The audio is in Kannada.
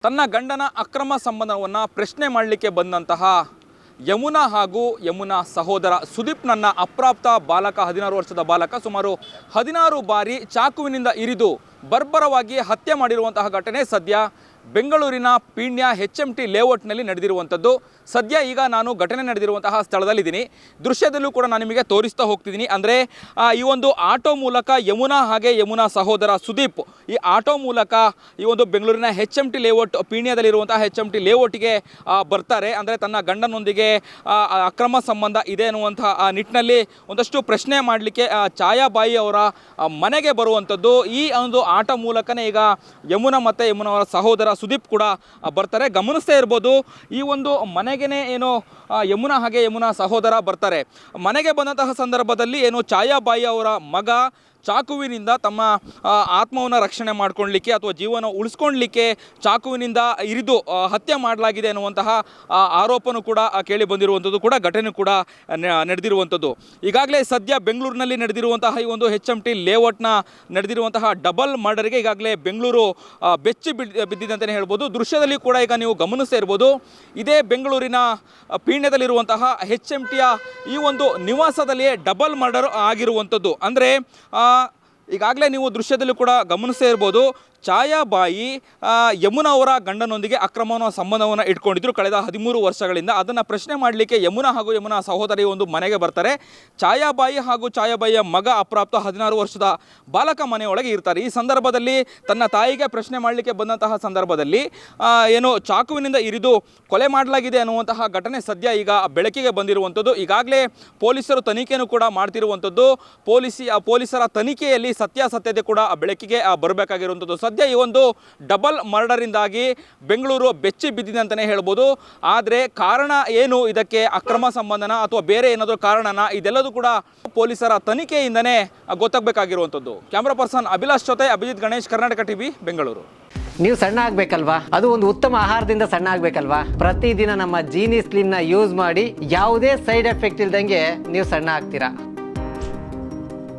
ತನ್ನ ಗಂಡನ ಅಕ್ರಮ ಸಂಬಂಧವನ್ನು ಪ್ರಶ್ನೆ ಮಾಡಲಿಕ್ಕೆ ಬಂದಂತಹ ಯಮುನಾ ಹಾಗೂ ಯಮುನಾ ಸಹೋದರ ಸುದೀಪ್ ನನ್ನ ಅಪ್ರಾಪ್ತ ಬಾಲಕ 16 ವರ್ಷದ ಬಾಲಕ ಸುಮಾರು 16 ಬಾರಿ ಚಾಕುವಿನಿಂದ ಇರಿದು ಬರ್ಬರವಾಗಿ ಹತ್ಯೆ ಮಾಡಿರುವಂತಹ ಘಟನೆ ಸದ್ಯ ಬೆಂಗಳೂರಿನ ಪೀಣ್ಯ HMT ಲೇಔಟ್ನಲ್ಲಿ ನಡೆದಿರುವಂಥದ್ದು. ಸದ್ಯ ಈಗ ನಾನು ಘಟನೆ ನಡೆದಿರುವಂತಹ ಸ್ಥಳದಲ್ಲಿದ್ದೀನಿ. ದೃಶ್ಯದಲ್ಲೂ ಕೂಡ ನಾನು ನಿಮಗೆ ತೋರಿಸ್ತಾ ಹೋಗ್ತಿದ್ದೀನಿ. ಅಂದರೆ ಈ ಒಂದು ಆಟೋ ಮೂಲಕ ಯಮುನಾ ಹಾಗೆ ಯಮುನಾ ಸಹೋದರ ಸುದೀಪ್ ಈ ಆಟೋ ಮೂಲಕ ಈ ಒಂದು ಬೆಂಗಳೂರಿನ HMT ಲೇಔಟ್ ಪೀಣ್ಯದಲ್ಲಿರುವಂತಹ HMT ಲೇಔಟ್ಗೆ ಬರ್ತಾರೆ. ಅಂದರೆ ತನ್ನ ಗಂಡನೊಂದಿಗೆ ಅಕ್ರಮ ಸಂಬಂಧ ಇದೆ ಅನ್ನುವಂತಹ ಆ ನಿಟ್ಟಿನಲ್ಲಿ ಒಂದಷ್ಟು ಪ್ರಶ್ನೆ ಮಾಡಲಿಕ್ಕೆ ಛಾಯಾಬಾಯಿ ಅವರ ಮನೆಗೆ ಬರುವಂಥದ್ದು. ಈ ಒಂದು ಆಟೋ ಮೂಲಕನೇ ಈಗ ಯಮುನಾ ಮತ್ತು ಯಮುನಾ ಅವರ ಸಹೋದರ ಸುದೀಪ್ ಕೂಡ ಬರ್ತಾರೆ. ಗಮನಿಸ್ತಾ ಇರ್ಬೋದು, ಈ ಒಂದು ಮನೆಗೇ ಏನು ಯಮುನಾ ಹಾಗೆ ಯಮುನಾ ಸಹೋದರ ಬರ್ತಾರೆ. ಮನೆಗೆ ಬಂದಂತಹ ಸಂದರ್ಭದಲ್ಲಿ ಏನು ಛಾಯಾಬಾಯಿ ಅವರ ಮಗ ಚಾಕುವಿನಿಂದ ತಮ್ಮ ಆತ್ಮವನ್ನು ರಕ್ಷಣೆ ಮಾಡ್ಕೊಳ್ಳಲಿಕ್ಕೆ ಅಥವಾ ಜೀವನ ಉಳಿಸ್ಕೊಳ್ಳಲಿಕ್ಕೆ ಚಾಕುವಿನಿಂದ ಇರಿದು ಹತ್ಯೆ ಮಾಡಲಾಗಿದೆ ಅನ್ನುವಂತಹ ಆರೋಪನೂ ಕೂಡ ಕೇಳಿ ಬಂದಿರುವಂಥದ್ದು ಕೂಡ ಘಟನೆ ಕೂಡ ನಡೆದಿರುವಂಥದ್ದು. ಈಗಾಗಲೇ ಸದ್ಯ ಬೆಂಗಳೂರಿನಲ್ಲಿ ನಡೆದಿರುವಂತಹ ಈ ಒಂದು HMT ಲೇಔಟ್ನ ನಡೆದಿರುವಂತಹ ಡಬಲ್ ಮರ್ಡರ್ಗೆ ಈಗಾಗಲೇ ಬೆಂಗಳೂರು ಬೆಚ್ಚಿ ಬಿದ್ದಿದೆ ಅಂತಲೇ ಹೇಳ್ಬೋದು. ದೃಶ್ಯದಲ್ಲಿ ಕೂಡ ಈಗ ನೀವು ಗಮನಿಸ್ತಾ ಇರ್ಬೋದು, ಇದೇ ಬೆಂಗಳೂರಿನ ಪೀಣ್ಯದಲ್ಲಿರುವಂತಹ HMTಯ ಈ ಒಂದು ನಿವಾಸದಲ್ಲಿಯೇ ಡಬಲ್ ಮರ್ಡರ್ ಆಗಿರುವಂಥದ್ದು. ಅಂದರೆ ಈಗಾಗಲೇ ನೀವು ದೃಶ್ಯದಲ್ಲಿ ಕೂಡ ಗಮನಿಸ್ತಾ ಇರ್ಬೋದು, ಛಾಯಾಬಾಯಿ ಯಮುನಾ ಅವರ ಗಂಡನೊಂದಿಗೆ ಅಕ್ರಮ ಸಂಬಂಧವನ್ನು ಇಟ್ಕೊಂಡಿದ್ರು ಕಳೆದ 13 ವರ್ಷಗಳಿಂದ. ಅದನ್ನು ಪ್ರಶ್ನೆ ಮಾಡಲಿಕ್ಕೆ ಯಮುನಾ ಹಾಗೂ ಯಮುನಾ ಸಹೋದರಿ ಒಂದು ಮನೆಗೆ ಬರ್ತಾರೆ. ಛಾಯಾಬಾಯಿ ಹಾಗೂ ಛಾಯಾಬಾಯಿಯ ಮಗ ಅಪ್ರಾಪ್ತ 16 ವರ್ಷದ ಬಾಲಕ ಮನೆಯೊಳಗೆ ಇರ್ತಾರೆ. ಈ ಸಂದರ್ಭದಲ್ಲಿ ತನ್ನ ತಾಯಿಗೆ ಪ್ರಶ್ನೆ ಮಾಡಲಿಕ್ಕೆ ಬಂದಂತಹ ಸಂದರ್ಭದಲ್ಲಿ ಏನು ಚಾಕುವಿನಿಂದ ಇರಿದು ಕೊಲೆ ಮಾಡಲಾಗಿದೆ ಅನ್ನುವಂತಹ ಘಟನೆ ಸದ್ಯ ಈಗ ಬೆಳಕಿಗೆ ಬಂದಿರುವಂಥದ್ದು. ಈಗಾಗಲೇ ಪೊಲೀಸರು ತನಿಖೆಯನ್ನು ಕೂಡ ಮಾಡ್ತಿರುವಂಥದ್ದು. ಪೊಲೀಸರ ತನಿಖೆಯಲ್ಲಿ ಸತ್ಯಾಸತ್ಯತೆ ಕೂಡ ಬೆಳಕಿಗೆ ಬರಬೇಕಾಗಿರುವಂಥದ್ದು. ಸದ್ಯ ಈ ಒಂದು ಡಬಲ್ ಮರ್ಡರಿಂದಾಗಿ ಬೆಂಗಳೂರು ಬೆಚ್ಚಿ ಬಿದ್ದಿದೆ ಅಂತಲೇ ಹೇಳ್ಬೋದು. ಆದರೆ ಕಾರಣ ಏನು, ಇದಕ್ಕೆ ಅಕ್ರಮ ಸಂಬಂಧನ ಅಥವಾ ಬೇರೆ ಏನಾದರೂ ಕಾರಣನ, ಇದೆಲ್ಲದೂ ಕೂಡ ಪೊಲೀಸರ ತನಿಖೆಯಿಂದನೇ ಗೊತ್ತಾಗಬೇಕಾಗಿರುವಂಥದ್ದು. ಕ್ಯಾಮ್ರಾ ಪರ್ಸನ್ ಅಭಿಲಾಷ್ ಜೊತೆ ಅಭಿಜಿತ್ ಗಣೇಶ್, ಕರ್ನಾಟಕ ಟಿವಿ, ಬೆಂಗಳೂರು. ನೀವು ಸಣ್ಣ ಆಗ್ಬೇಕಲ್ವಾ? ಅದು ಒಂದು ಉತ್ತಮ ಆಹಾರದಿಂದ ಸಣ್ಣ ಆಗ್ಬೇಕಲ್ವಾ? ಪ್ರತಿದಿನ ನಮ್ಮ ಜೀನಿ ಸ್ಲಿಮ್ನ ಯೂಸ್ ಮಾಡಿ ಯಾವುದೇ ಸೈಡ್ ಎಫೆಕ್ಟ್ ಇಲ್ದಂಗೆ ನೀವು ಸಣ್ಣ ಆಗ್ತೀರಾ.